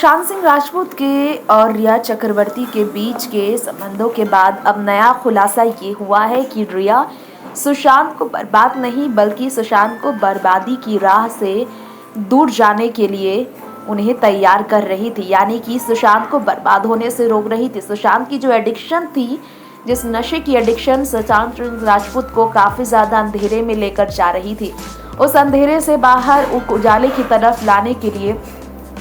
सुशांत सिंह राजपूत के और रिया चक्रवर्ती के बीच के संबंधों के बाद अब नया खुलासा ये हुआ है कि रिया सुशांत को बर्बाद नहीं बल्कि सुशांत को बर्बादी की राह से दूर जाने के लिए उन्हें तैयार कर रही थी, यानी कि सुशांत को बर्बाद होने से रोक रही थी। सुशांत की जो एडिक्शन थी, जिस नशे की एडिक्शन सुशांत राजपूत को काफी ज्यादा अंधेरे में लेकर जा रही थी, उस अंधेरे से बाहर उजाले की तरफ लाने के लिए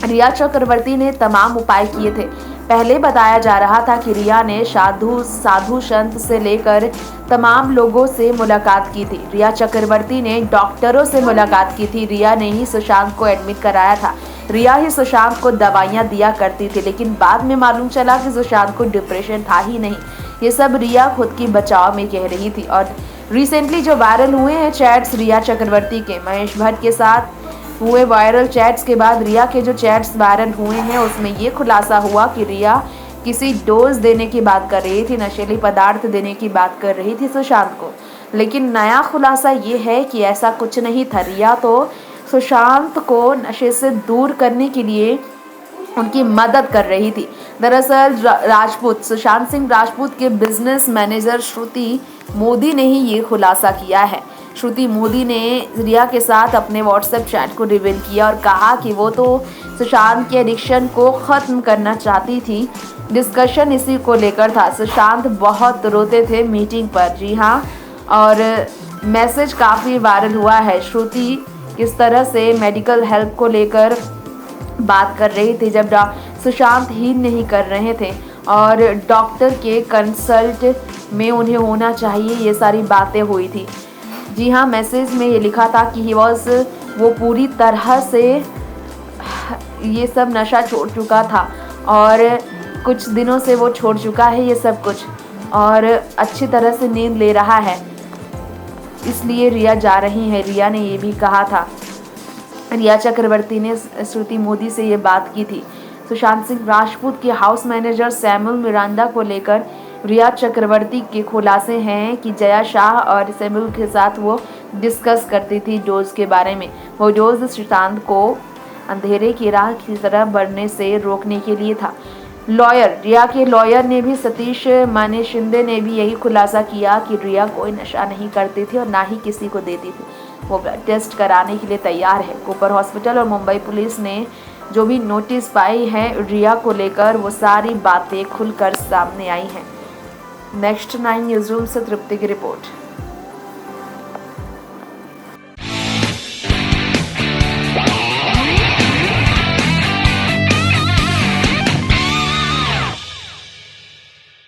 रिया चक्रवर्ती ने तमाम उपाय किए थे। पहले बताया जा रहा था कि रिया ने साधु संत से लेकर तमाम लोगों से मुलाकात की थी। रिया चक्रवर्ती ने डॉक्टरों से मुलाकात की थी। रिया ने ही सुशांत को एडमिट कराया था। रिया ही सुशांत को दवाइयां दिया करती थी, लेकिन बाद में मालूम चला कि सुशांत को डिप्रेशन था ही नहीं। ये सब रिया खुद की बचाव में कह रही थी। और रिसेंटली जो वायरल हुए हैं चैट्स रिया चक्रवर्ती के महेश भट्ट के साथ हुए वायरल चैट्स के बाद रिया के जो चैट्स वायरल हुए हैं उसमें ये खुलासा हुआ कि रिया किसी डोज देने की बात कर रही थी, नशीली पदार्थ देने की बात कर रही थी सुशांत को। लेकिन नया खुलासा ये है कि ऐसा कुछ नहीं था। रिया तो सुशांत को नशे से दूर करने के लिए उनकी मदद कर रही थी। दरअसल सुशांत सिंह राजपूत के बिजनेस मैनेजर श्रुति मोदी ने ही ये खुलासा किया है। श्रुति मोदी ने रिया के साथ अपने व्हाट्सएप चैट को रिवील किया और कहा कि वो तो सुशांत के एडिक्शन को ख़त्म करना चाहती थी। डिस्कशन इसी को लेकर था। सुशांत बहुत रोते थे मीटिंग पर, जी हाँ, और मैसेज काफ़ी वायरल हुआ है। श्रुति किस तरह से मेडिकल हेल्प को लेकर बात कर रही थी जब सुशांत ही नहीं कर रहे थे और डॉक्टर के कंसल्ट में उन्हें होना चाहिए, ये सारी बातें हुई थी। जी हाँ, मैसेज में ये लिखा था कि वो पूरी तरह से ये सब नशा छोड़ चुका था और कुछ दिनों से वो छोड़ चुका है ये सब कुछ और अच्छी तरह से नींद ले रहा है, इसलिए रिया जा रही है। रिया ने ये भी कहा था। रिया चक्रवर्ती ने श्रुति मोदी से ये बात की थी। सुशांत सिंह राजपूत के हाउस मैनेजर सैमुअल मिरांडा को लेकर रिया चक्रवर्ती के खुलासे हैं कि जया शाह और सैमुअल के साथ वो डिस्कस करती थी डोज के बारे में। वो डोज सुशांत को अंधेरे की राह की तरफ बढ़ने से रोकने के लिए था। रिया के लॉयर ने भी सतीश माने शिंदे ने भी यही खुलासा किया कि रिया कोई नशा नहीं करती थी और ना ही किसी को देती थी। वो ब्लड टेस्ट कराने के लिए तैयार है। कूपर हॉस्पिटल और मुंबई पुलिस ने जो भी नोटिस पाई है रिया को लेकर, वो सारी बातें खुलकर सामने आई हैं। नेक्स्ट 9 न्यूज़ रूम से तृप्ति की रिपोर्ट।